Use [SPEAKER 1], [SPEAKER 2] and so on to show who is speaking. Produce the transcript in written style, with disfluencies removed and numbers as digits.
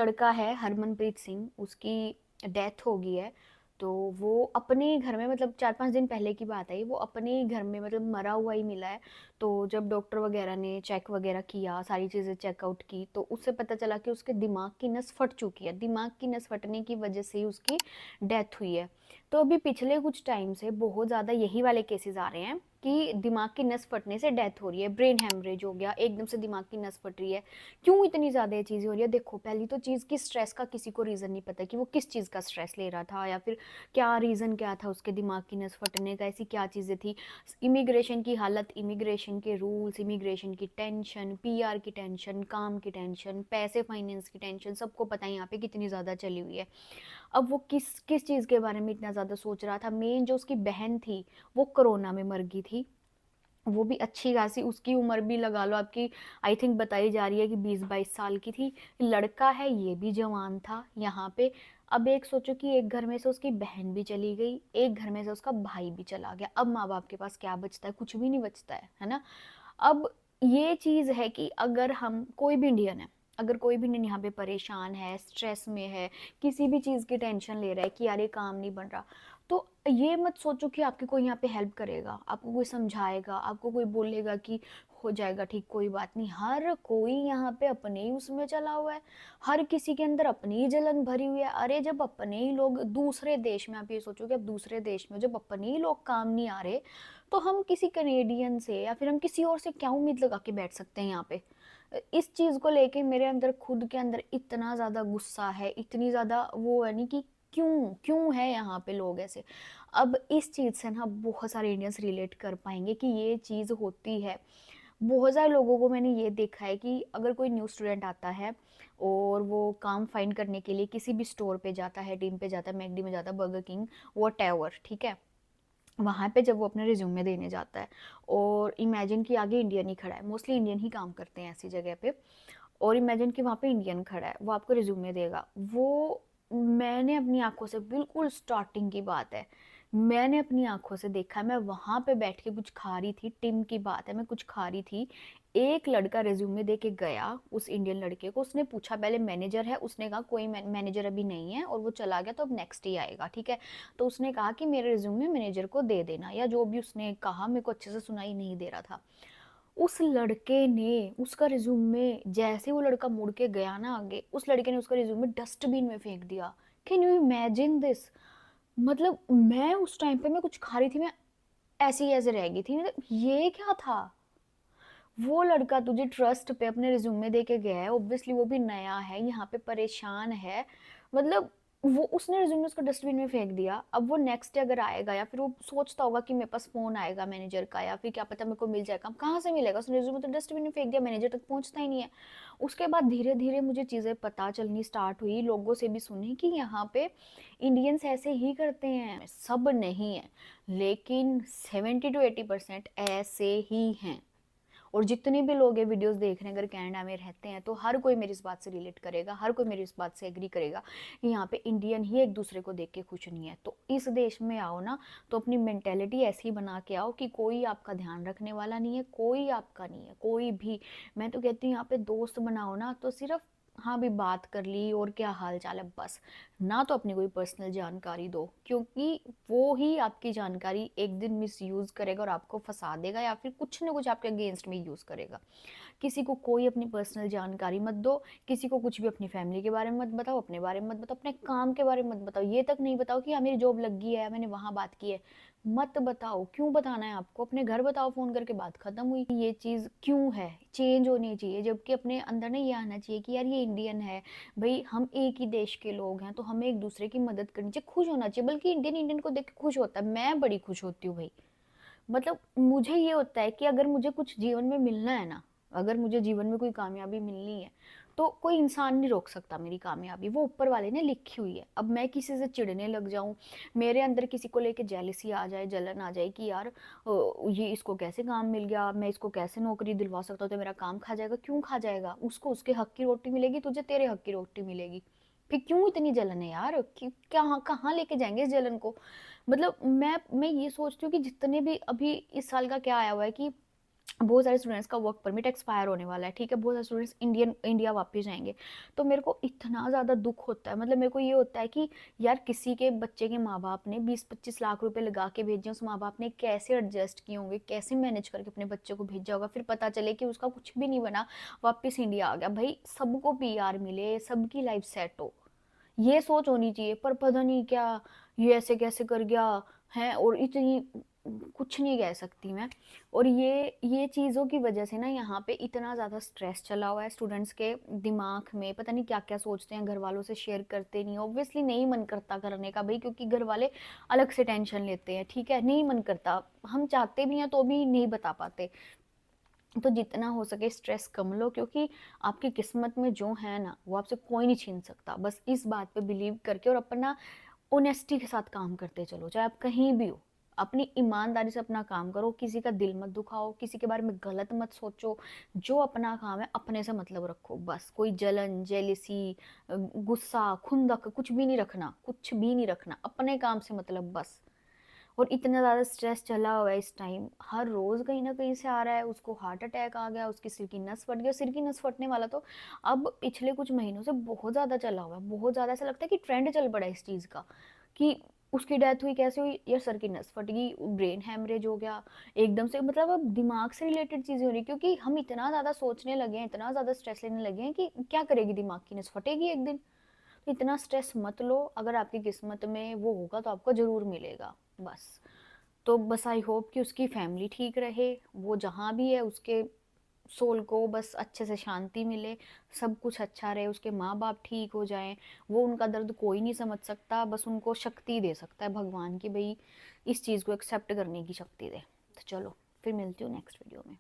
[SPEAKER 1] लड़का है हरमनप्रीत सिंह, उसकी डेथ हो गई है। तो वो अपने ही घर में, मतलब 4-5 दिन पहले की बात है ये, वो अपने ही घर में मतलब मरा हुआ ही मिला है। तो जब डॉक्टर वगैरह ने चेक वगैरह किया, सारी चीज़ें चेकआउट की, तो उससे पता चला कि उसके दिमाग की नस फट चुकी है। दिमाग की नस फटने की वजह से ही उसकी डेथ हुई है। तो अभी पिछले कुछ टाइम से बहुत ज़्यादा यही वाले केसेस आ रहे हैं कि दिमाग की नस फटने से डेथ हो रही है, ब्रेन हेमरेज हो गया, एकदम से दिमाग की नस फट रही है। क्यों इतनी ज़्यादा ये चीज़ें हो रही है? देखो, पहली तो चीज़ कि स्ट्रेस का किसी को रीज़न नहीं पता कि वो किस चीज़ का स्ट्रेस ले रहा था, या फिर क्या रीज़न क्या था उसके दिमाग की नस फटने का, ऐसी क्या चीज़ें थी। इमिग्रेशन की हालत, इमिग्रेशन के रूल्स, इमिग्रेशन की टेंशन, पीआर की टेंशन, काम की टेंशन, पैसे फाइनेंस की टेंशन, सबको पता है यहाँ पे कितनी ज़्यादा चली हुई है। अब वो किस किस चीज़ के बारे में इतना ज़्यादा सोच रहा था? मेन जो उसकी बहन थी, वो कोरोना में मर गई थी। वो भी अच्छी खासी, उसकी उम्र भी लगा लो आपकी, आई थिंक बताई जा रही है कि 20-22 साल की थी। लड़का है, ये भी जवान था यहाँ पे। अब एक सोचो कि एक घर में से उसकी बहन भी चली गई, एक घर में से उसका भाई भी चला गया। अब माँ बाप के पास क्या बचता है? कुछ भी नहीं बचता है ना। अब ये चीज़ है कि अगर हम, कोई भी इंडियन है, अगर कोई भी इंडियन यहाँ पे परेशान है, स्ट्रेस में है, किसी भी चीज़ की टेंशन ले रहा है कि यार ये काम नहीं बन रहा, तो ये मत सोचो कि आपकी कोई यहाँ पे हेल्प करेगा, आपको कोई समझाएगा, आपको कोई बोलेगा कि हो जाएगा ठीक, कोई बात नहीं। हर कोई यहाँ पे अपने ही उसमें चला हुआ है, हर किसी के अंदर अपनी ही जलन भरी हुई है। अरे जब अपने ही लोग दूसरे देश में, आप ये सोचो कि अब दूसरे देश में जब अपने ही लोग काम नहीं आ रहे, तो हम किसी कनेडियन से या फिर हम किसी और से क्या उम्मीद लगा के बैठ सकते हैं यहाँ पे? इस चीज़ को लेके मेरे अंदर, खुद के अंदर इतना ज़्यादा गुस्सा है, इतनी ज़्यादा वो है नहीं कि क्यों क्यों है यहाँ पे लोग ऐसे। अब इस चीज़ से ना बहुत सारे इंडियंस रिलेट कर पाएंगे कि ये चीज़ होती है। बहुत सारे लोगों को मैंने ये देखा है कि अगर कोई न्यू स्टूडेंट आता है और वो काम फाइंड करने के लिए किसी भी स्टोर पे जाता है, टीम पे जाता है, मैकडी में जाता है, बर्गर किंग, वॉट, ठीक है, वहाँ पे जब वो अपना रिज्यूमे देने जाता है और इमेजिन कि आगे इंडियन ही खड़ा है, मोस्टली इंडियन ही काम करते हैं ऐसी जगह पे, और इमेजिन कि वहाँ पे इंडियन खड़ा है, वो आपको रिज्यूमे देगा। वो, मैंने अपनी आंखों से, बिल्कुल स्टार्टिंग की बात है, मैंने अपनी आंखों से देखा, मैं वहाँ पे बैठ के कुछ खा रही थी, टिम की बात है, मैं कुछ खा रही थी, एक लड़का रिज्यूमे दे के गया उस इंडियन लड़के को, उसने पूछा पहले मैनेजर है, उसने कहा कोई मैनेजर अभी नहीं है, और वो चला गया, तो अब नेक्स्ट ही आएगा, ठीक है। तो उसने कहा कि मेरे रिज्यूमे मैनेजर को दे देना, या जो भी उसने कहा, मेरे को अच्छे से सुनाई नहीं दे रहा था। उस लड़के ने उसका रिज्यूमे, जैसे वो लड़का मुड़ के गया ना आगे, उस लड़के ने उसका रिज्यूमे डस्टबिन में फेंक दिया। Can you imagine this? मतलब मैं उस टाइम पे, मैं कुछ खा रही थी, मैं ऐसे ही ऐसे रह गई थी, मतलब ये क्या था? वो लड़का तुझे ट्रस्ट पे अपने रिज्यूमे दे के गया है, ऑब्वियसली वो भी नया है, यहाँ पे परेशान है, मतलब वो, उसने रिज्यूमे उसको डस्टबिन में फेंक दिया। अब वो नेक्स्ट डे अगर आएगा, या फिर वो सोचता होगा कि मेरे पास फोन आएगा मैनेजर का, या फिर क्या पता मेरे को मिल जाएगा, कहाँ से मिलेगा? उसने रिज्यूमे तो डस्टबिन में फेंक दिया, मैनेजर तक पहुंचता ही नहीं है। उसके बाद धीरे धीरे मुझे चीज़ें पता चलनी स्टार्ट हुई, लोगों से भी सुनी कि यहाँ पे इंडियंस ऐसे ही करते हैं, सब नहीं है, लेकिन 70 to 80% ऐसे ही हैं। और जितने भी लोग ये वीडियोस देख रहे हैं, अगर कनाडा में रहते हैं, तो हर कोई मेरी इस बात से रिलेट करेगा, हर कोई मेरी इस बात से एग्री करेगा कि यहाँ पे इंडियन ही एक दूसरे को देख के खुश नहीं है। तो इस देश में आओ ना, तो अपनी मेंटेलिटी ऐसी बना के आओ कि कोई आपका ध्यान रखने वाला नहीं है, कोई आपका नहीं है, कोई भी। मैं तो कहती हूँ यहाँ पे दोस्त बनाओ ना, तो सिर्फ हाँ भी बात कर ली और क्या हाल चाल है, बस। ना तो अपनी कोई पर्सनल जानकारी दो, क्योंकि वो ही आपकी जानकारी एक दिन मिसयूज करेगा और आपको फंसा देगा, या फिर कुछ ना कुछ आपके अगेंस्ट में यूज करेगा। किसी को कोई अपनी पर्सनल जानकारी मत दो, किसी को कुछ भी अपनी फैमिली के बारे में मत बताओ, अपने बारे में मत बताओ, अपने काम के बारे में मत बताओ, ये तक नहीं बताओ कि हाँ मेरी जॉब लग गई है, मैंने वहां बात की है। मत बताओ, क्यों बताना है आपको? अपने घर बताओ, फोन करके बात खत्म हुई। ये चीज क्यों है? चेंज होनी चाहिए, जबकि अपने अंदर ना ये आना चाहिए कि यार ये इंडियन है, भाई हम एक ही देश के लोग हैं, तो हमें एक दूसरे की मदद करनी चाहिए, खुश होना चाहिए। बल्कि इंडियन इंडियन को देख के खुश होता है, मैं बड़ी खुश होती हूँ भाई। मतलब मुझे ये होता है कि अगर मुझे कुछ जीवन में मिलना है ना, अगर मुझे जीवन में कोई कामयाबी मिलनी है, तो कोई इंसान नहीं रोक सकता मेरी कामयाबी, वो ऊपर वाले ने लिखी हुई है। अब मैं किसी से चिढ़ने लग जाऊं, मेरे अंदर किसी को लेके जेलसी आ जाए, जलन आ जाए कि यार ये इसको कैसे काम मिल गया, मैं इसको कैसे नौकरी दिलवा सकता हूँ, तो मेरा काम खा जाएगा। क्यों खा जाएगा? उसको उसके हक की रोटी मिलेगी, तुझे तेरे हक की रोटी मिलेगी। फिर क्यों इतनी जलन है यार? कि क्या, कहाँ लेके जाएंगे इस जलन को? मतलब मैं ये सोचती हूँ कि जितने भी, अभी इस साल का क्या आया हुआ है कि बहुत सारे स्टूडेंट्स का वर्क परमिट एक्सपायर होने वाला है, ठीक है, बहुत सारे स्टूडेंट्स इंडिया वापस जाएंगे। तो मेरे को इतना ज़्यादा दुख होता है, मतलब मेरे को ये होता है कि यार किसी के बच्चे के माँ बाप ने 20-25 लाख रुपए लगा के भेजे, उस माँ बाप ने कैसे एडजस्ट किए होंगे, कैसे मैनेज करके अपने बच्चे को भेजा होगा, फिर पता चले कि उसका कुछ भी नहीं बना, वापस इंडिया आ गया। भाई सबको PR मिले, सबकी लाइफ सेट हो, ये सोच होनी चाहिए। पर पता नहीं क्या ये ऐसे कैसे कर गया है, और इतनी कुछ नहीं कह सकती मैं। और ये चीज़ों की वजह से ना यहाँ पे इतना ज़्यादा स्ट्रेस चला हुआ है स्टूडेंट्स के दिमाग में, पता नहीं क्या क्या सोचते हैं, घर वालों से शेयर करते नहीं, ऑब्वियसली नहीं मन करता करने का भाई, क्योंकि घर वाले अलग से टेंशन लेते हैं, ठीक है, नहीं मन करता, हम चाहते भी हैं तो भी नहीं बता पाते। तो जितना हो सके स्ट्रेस कम लो, क्योंकि आपकी किस्मत में जो है ना वो आपसे कोई नहीं छीन सकता। बस इस बात पे बिलीव करके और अपना ऑनेस्टी के साथ काम करते चलो, चाहे आप कहीं भी हो, अपनी ईमानदारी से अपना काम करो, किसी का दिल मत दुखाओ, किसी के बारे में गलत मत सोचो, जो अपना काम है अपने से मतलब रखो, बस कोई जलन जेलिसी गुस्सा खुंदक कुछ भी नहीं रखना, कुछ भी नहीं रखना, अपने काम से मतलब बस। और इतना ज़्यादा स्ट्रेस चला हुआ है इस टाइम, हर रोज़ कहीं ना कहीं से आ रहा है, उसको हार्ट अटैक आ गया, उसकी सिर की नस फट गई, सिर की नस फटने वाला तो अब पिछले कुछ महीनों से बहुत ज़्यादा चला हुआ है, बहुत ज़्यादा, ऐसा लगता है कि ट्रेंड चल पड़ा है इस चीज़ का, कि उसकी डेथ हुई, कैसे हुई यार, सर की नस फट गई, ब्रेन हैमरेज हो गया एकदम से, मतलब अब दिमाग से रिलेटेड चीज़ें हो रही, क्योंकि हम इतना ज़्यादा सोचने लगे हैं, इतना ज़्यादा स्ट्रेस लेने लगे हैं कि क्या करेगी, दिमाग की नस फटेगी एक दिन। तो इतना स्ट्रेस मत लो, अगर आपकी किस्मत में वो होगा तो आपको ज़रूर मिलेगा, बस। तो बस आई होप कि उसकी फैमिली ठीक रहे, वो जहाँ भी है उसके सोल को बस अच्छे से शांति मिले, सब कुछ अच्छा रहे, उसके माँ बाप ठीक हो जाएं। वो उनका दर्द कोई नहीं समझ सकता, बस उनको शक्ति दे सकता है भगवान की, भाई इस चीज़ को एक्सेप्ट करने की शक्ति दे। तो चलो फिर मिलती हूँ नेक्स्ट वीडियो में।